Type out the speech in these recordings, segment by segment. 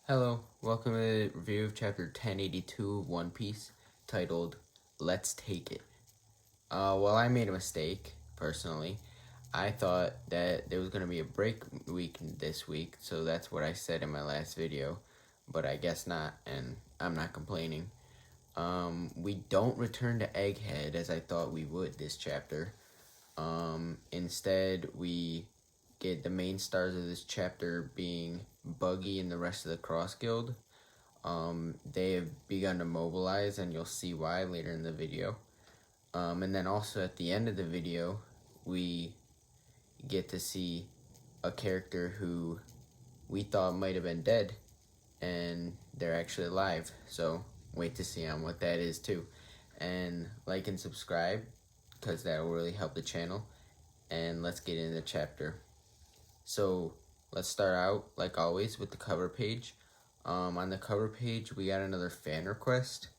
Hello, welcome to the review of chapter 1082 of One Piece, titled Let's Take It. Well, I made a mistake, personally. I thought that there was going to be a break week this week, so that's what I said in my last video, but I guess not, and I'm not complaining. We don't return to Egghead as I thought we would this chapter. Instead, we get the main stars of this chapter being Buggy and the rest of the Cross Guild. They have begun to mobilize, and you'll see why later in the video. And then also at the end of the video, we get to see a character who we thought might have been dead, and they're actually alive. So wait to see on what that is too. And like and subscribe, because that will really help the channel. And let's get into the chapter. So let's start out, like always, with the cover page. On the cover page, we got another fan request.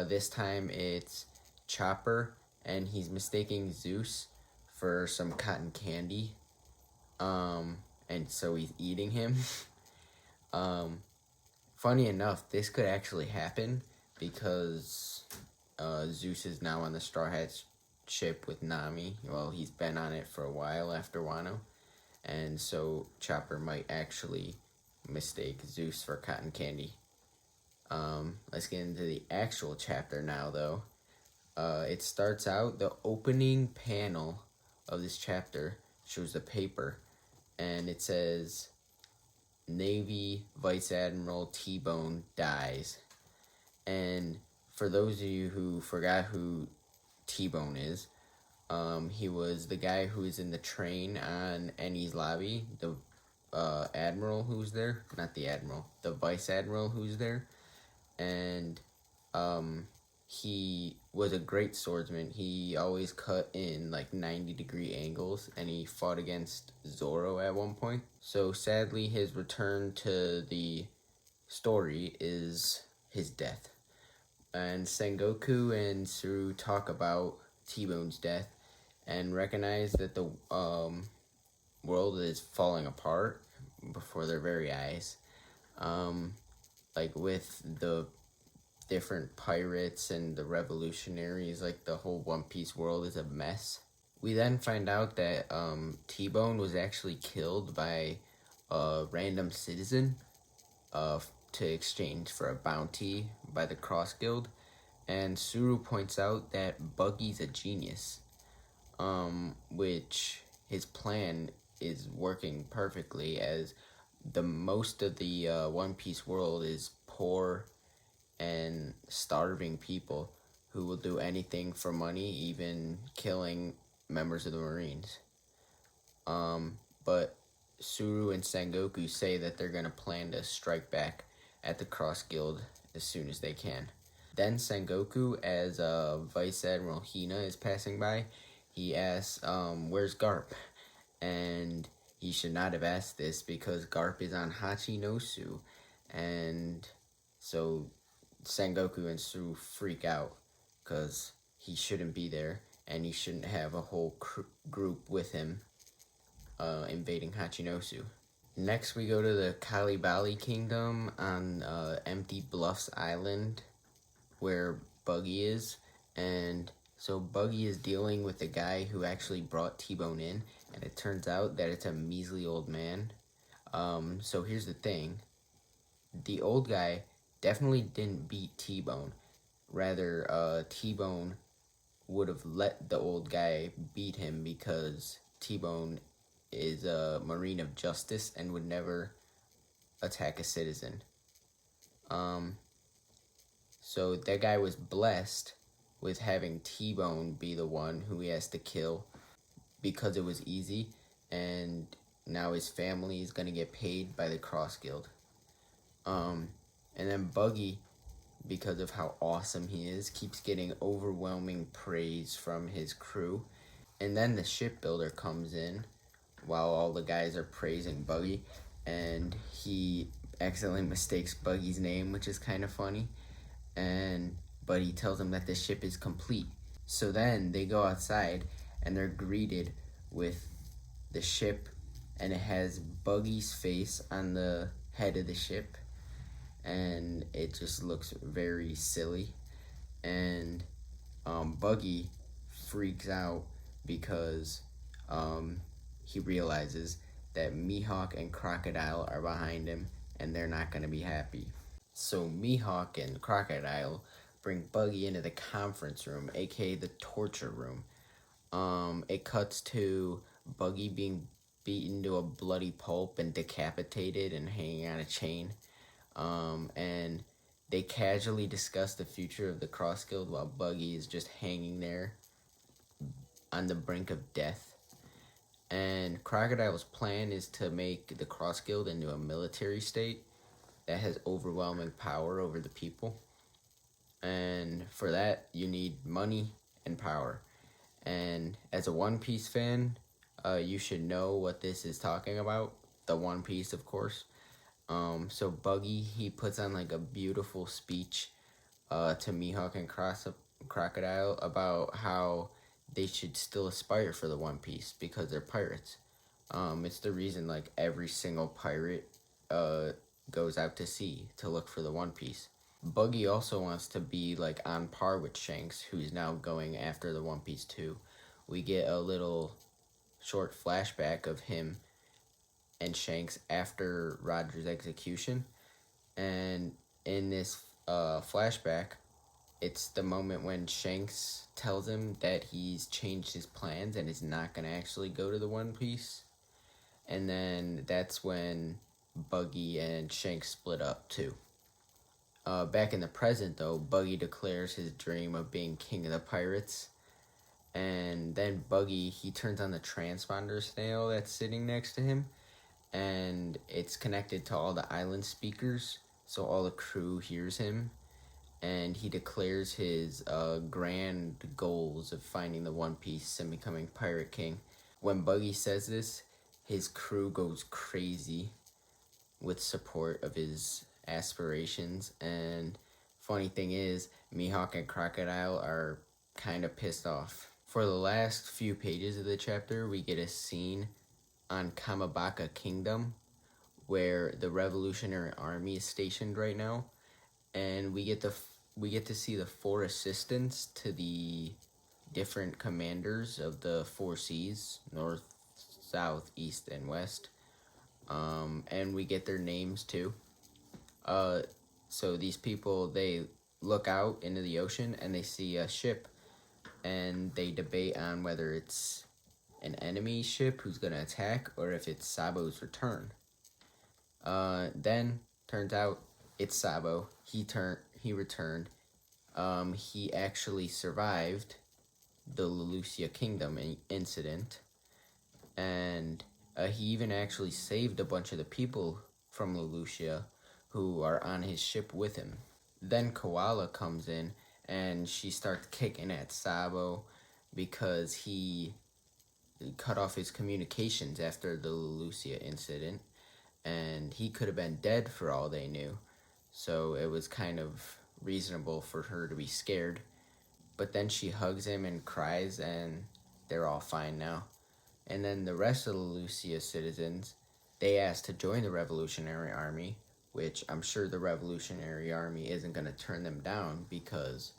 This time it's Chopper, and he's mistaking Zeus for some cotton candy. And so he's eating him. Funny enough, this could actually happen because Zeus is now on the Straw Hats ship with Nami. Well, he's been on it for a while after Wano. And so Chopper might actually mistake Zeus for cotton candy. Let's get into the actual chapter now, though. It starts out, the opening panel of this chapter shows the paper, and it says, Navy Vice Admiral T-Bone dies. And for those of you who forgot who T-Bone is, he was the guy who was in the train on Ennie's lobby, the admiral who's there, not the admiral, the vice admiral who's there, and he was a great swordsman. He always cut in like 90-degree angles, and he fought against Zoro at one point. So sadly, his return to the story is his death. And Sengoku and Suru talk about T-Bone's death and recognize that the world is falling apart before their very eyes. Like with the different pirates and the revolutionaries, like the whole One Piece world is a mess. We then find out that T-Bone was actually killed by a random citizen to exchange for a bounty by the Cross Guild, and Suru points out that Buggy's a genius, which his plan is working perfectly, as the most of the One Piece world is poor and starving people who will do anything for money, even killing members of the Marines. But Suru and Sengoku say that they're going to plan to strike back at the Cross Guild as soon as they can. Then Sengoku, as Vice Admiral Hina is passing by, he asks, where's Garp? And he should not have asked this because Garp is on Hachinosu. And so Sengoku and Suru freak out because he shouldn't be there, and he shouldn't have a whole group with him invading Hachinosu. Next, we go to the Kalibali Kingdom on Empty Bluffs Island, where Buggy is. And so Buggy is dealing with the guy who actually brought T-Bone in, and it turns out that it's a measly old man. So here's the thing. The old guy definitely didn't beat T-Bone. Rather, T-Bone would have let the old guy beat him because T-Bone is a Marine of Justice and would never attack a citizen. So that guy was blessed with having T-Bone be the one who he has to kill because it was easy, and now his family is going to get paid by the Cross Guild. And then Buggy, because of how awesome he is, keeps getting overwhelming praise from his crew. And then the shipbuilder comes in while all the guys are praising Buggy, and he accidentally mistakes Buggy's name, which is kind of funny. But he tells him that the ship is complete. So then they go outside, and they're greeted with the ship, and it has Buggy's face on the head of the ship. and it just looks very silly. And Buggy freaks out because um, he realizes that Mihawk and Crocodile are behind him, and they're not going to be happy. So Mihawk and Crocodile bring Buggy into the conference room, aka the torture room. It cuts to Buggy being beaten to a bloody pulp and decapitated and hanging on a chain. And they casually discuss the future of the Cross Guild while Buggy is just hanging there on the brink of death. And Crocodile's plan is to make the Cross Guild into a military state that has overwhelming power over the people. And for that, you need money and power. And as a One Piece fan, you should know what this is talking about. The One Piece, of course. So Buggy, he puts on like a beautiful speech to Mihawk and Crocodile about how they should still aspire for the One Piece because they're pirates. It's the reason like every single pirate goes out to sea to look for the One Piece. Buggy also wants to be like on par with Shanks, who's now going after the One Piece too. We get a little short flashback of him and Shanks after Roger's execution, and in this flashback, it's the moment when Shanks tells him that he's changed his plans and is not going to actually go to the One Piece. And then that's when Buggy and Shanks split up too. Back in the present, though, Buggy declares his dream of being king of the pirates. And then Buggy, he turns on the transponder snail that's sitting next to him. And it's connected to all the island speakers, so all the crew hears him. And he declares his grand goals of finding the One Piece and becoming Pirate King. When Buggy says this, his crew goes crazy with support of his aspirations. And funny thing is, Mihawk and Crocodile are kind of pissed off. For the last few pages of the chapter, we get a scene on Kamabaka Kingdom, where the Revolutionary Army is stationed right now, and we get to see the four assistants to the different commanders of the four seas: north, south, east, and west. And we get their names too. So these people, they look out into the ocean and they see a ship, and they debate on whether it's an enemy ship who's gonna attack or if it's Sabo's return. Then turns out it's Sabo. He returned. He actually survived the Leloucia Kingdom incident, and he even actually saved a bunch of the people from Leloucia who are on his ship with him. Then Koala comes in and she starts kicking at Sabo because he cut off his communications after the Leloucia incident, and he could have been dead for all they knew. So it was kind of reasonable for her to be scared. But then she hugs him and cries, and they're all fine now. And then the rest of the Leloucia citizens, they asked to join the Revolutionary Army, which I'm sure the Revolutionary Army isn't going to turn them down, because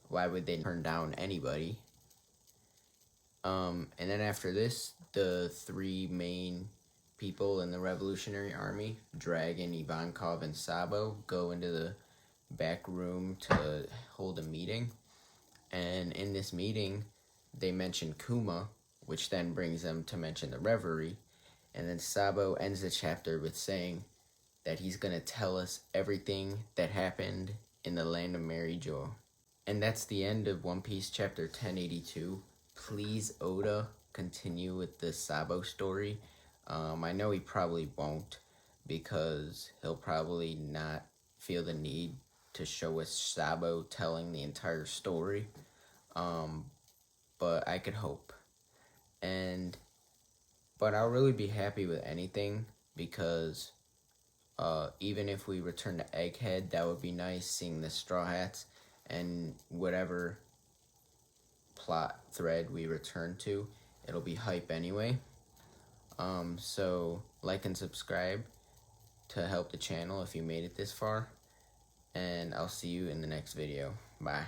why would they turn down anybody? And then after this, the three main people in the Revolutionary Army, Dragon, Ivankov, and Sabo, go into the back room to hold a meeting. And in this meeting, they mention Kuma, which then brings them to mention the Reverie. And then Sabo ends the chapter with saying that he's going to tell us everything that happened in the land of Mary Jo. And that's the end of One Piece chapter 1082. Please, Oda, continue with the Sabo story. I know he probably won't, because he'll probably not feel the need to show us Sabo telling the entire story. But I could hope. But I'll really be happy with anything, because even if we return to Egghead, that would be nice, seeing the Straw Hats and whatever plot thread we return to. It'll be hype anyway. So like and subscribe to help the channel if you made it this far. And I'll see you in the next video. Bye.